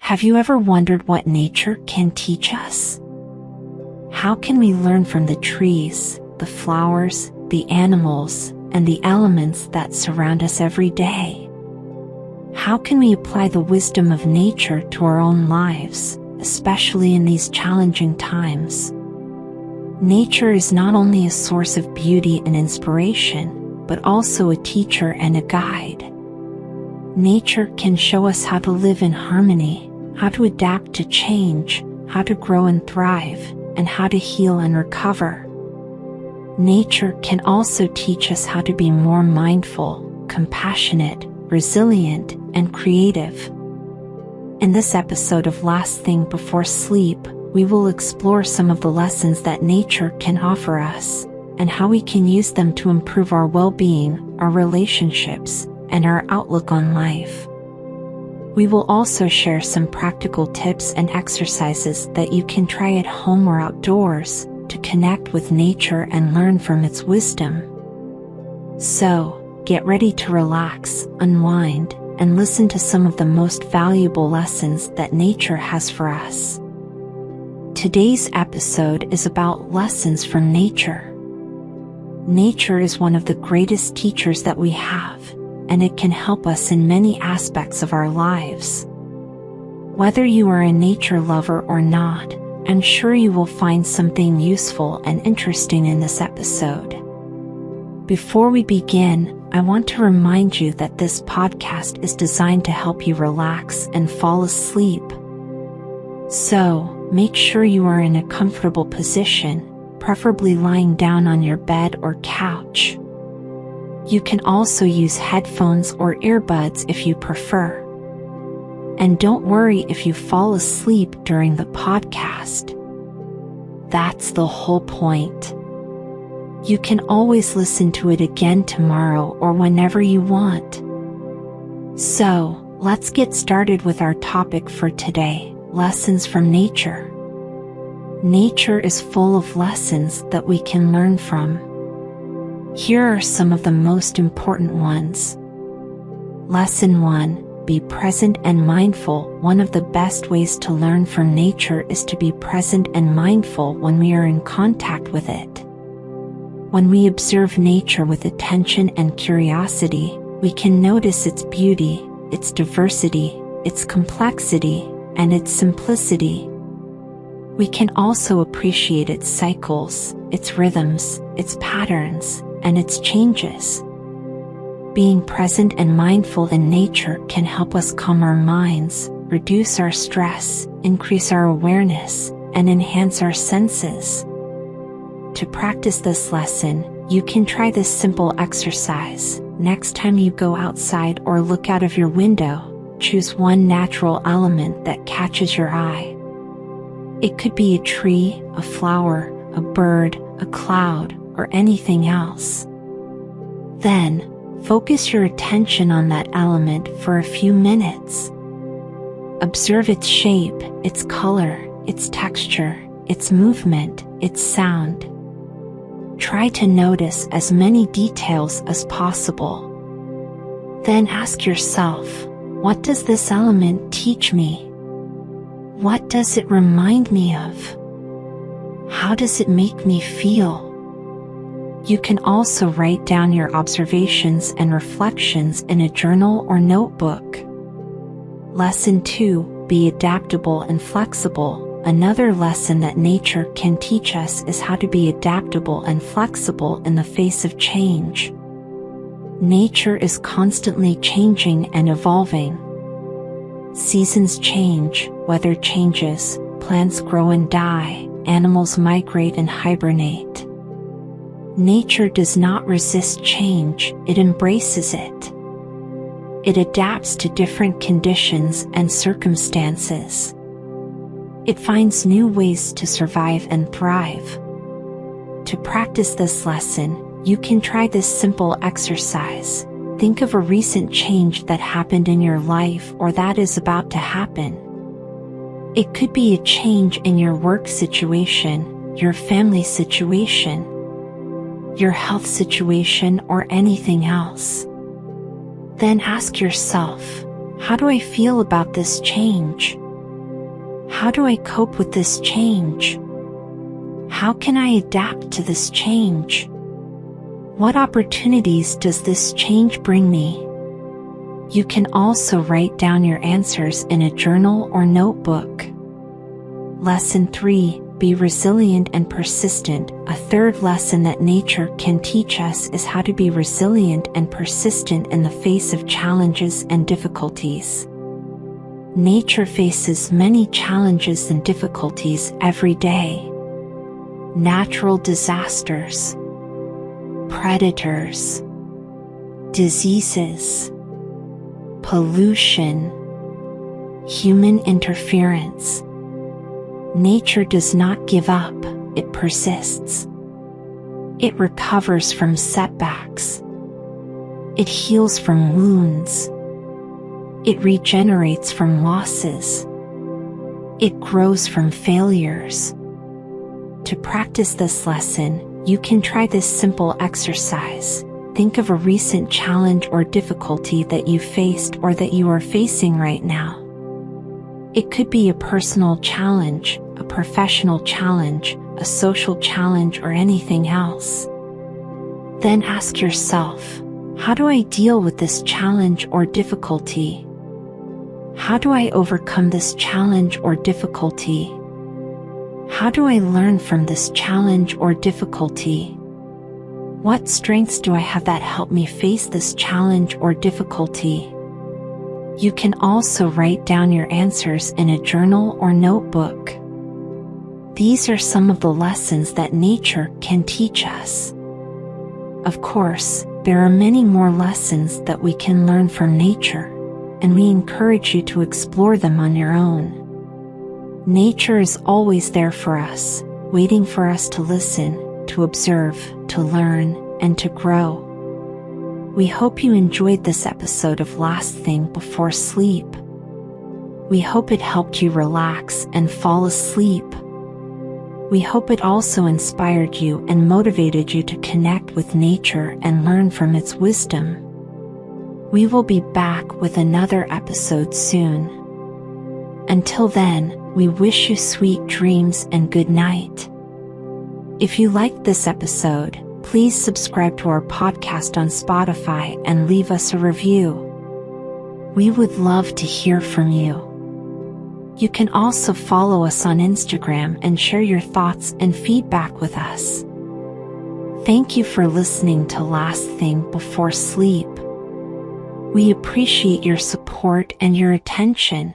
Have you ever wondered what nature can teach us? How can we learn from the trees, the flowers, the animals, and the elements that surround us every day? How can we apply the wisdom of nature to our own lives, especially in these challenging times? Nature is not only a source of beauty and inspiration, but also a teacher and a guide. Nature can show us how to live in harmony, how to adapt to change, how to grow and thrive, and how to heal and recover. Nature can also teach us how to be more mindful, compassionate, resilient, and creative. In this episode of Last Thing Before Sleep, we will explore some of the lessons that nature can offer us, and how we can use them to improve our well-being, our relationships, and our outlook on life. We will also share some practical tips and exercises that you can try at home or outdoors to connect with nature and learn from its wisdom. So, get ready to relax, unwind, and listen to some of the most valuable lessons that nature has for us. Today's episode is about lessons from nature. Nature is one of the greatest teachers that we have, and it can help us in many aspects of our lives. Whether you are a nature lover or not, I'm sure you will find something useful and interesting in this episode. Before we begin, I want to remind you that this podcast is designed to help you relax and fall asleep. So, make sure you are in a comfortable position, preferably lying down on your bed or couch. You can also use headphones or earbuds if you prefer. And don't worry if you fall asleep during the podcast. That's the whole point. You can always listen to it again tomorrow or whenever you want. So, let's get started with our topic for today, lessons from nature. Nature is full of lessons that we can learn from. Here are some of the most important ones. Lesson 1. Be present and mindful. One of the best ways to learn from nature is to be present and mindful when we are in contact with it. When we observe nature with attention and curiosity, we can notice its beauty, its diversity, its complexity, and its simplicity. We can also appreciate its cycles, its rhythms, its patterns, and its changes. Being present and mindful in nature can help us calm our minds, reduce our stress, increase our awareness, and enhance our senses. To practice this lesson, you can try this simple exercise. Next time you go outside or look out of your window, choose one natural element that catches your eye. It could be a tree, a flower, a bird, a cloud, or anything else. Then, focus your attention on that element for a few minutes. Observe its shape, its color, its texture, its movement, its sound. Try to notice as many details as possible. Then ask yourself, what does this element teach me? What does it remind me of? How does it make me feel? You can also write down your observations and reflections in a journal or notebook. Lesson 2. Be adaptable and flexible. Another lesson that nature can teach us is how to be adaptable and flexible in the face of change. Nature is constantly changing and evolving. Seasons change, weather changes, plants grow and die, animals migrate and hibernate. Nature does not resist change, it embraces it. It adapts to different conditions and circumstances. It finds new ways to survive and thrive. To practice this lesson, you can try this simple exercise. Think of a recent change that happened in your life or that is about to happen. It could be a change in your work situation, your family situation, your health situation, or anything else. Then ask yourself, how do I feel about this change? How do I cope with this change? How can I adapt to this change? What opportunities does this change bring me? You can also write down your answers in a journal or notebook. Lesson 3. Be resilient and persistent. A third lesson that nature can teach us is how to be resilient and persistent in the face of challenges and difficulties. Nature faces many challenges and difficulties every day. Natural disasters, predators, diseases, pollution, human interference. Nature does not give up, it persists. It recovers from setbacks. It heals from wounds. It regenerates from losses. It grows from failures. To practice this lesson, you can try this simple exercise. Think of a recent challenge or difficulty that you faced or that you are facing right now. It could be a personal challenge, a professional challenge, a social challenge, or anything else. Then ask yourself, how do I deal with this challenge or difficulty? How do I overcome this challenge or difficulty? How do I learn from this challenge or difficulty? What strengths do I have that help me face this challenge or difficulty? You can also write down your answers in a journal or notebook. These are some of the lessons that nature can teach us. Of course, there are many more lessons that we can learn from nature, and we encourage you to explore them on your own. Nature is always there for us, waiting for us to listen, to observe, to learn, and to grow. We hope you enjoyed this episode of Last Thing Before Sleep. We hope it helped you relax and fall asleep. We hope it also inspired you and motivated you to connect with nature and learn from its wisdom. We will be back with another episode soon. Until then, we wish you sweet dreams and good night. If you liked this episode, please subscribe to our podcast on Spotify and leave us a review. We would love to hear from you. You can also follow us on Instagram and share your thoughts and feedback with us. Thank you for listening to Last Thing Before Sleep. We appreciate your support and your attention.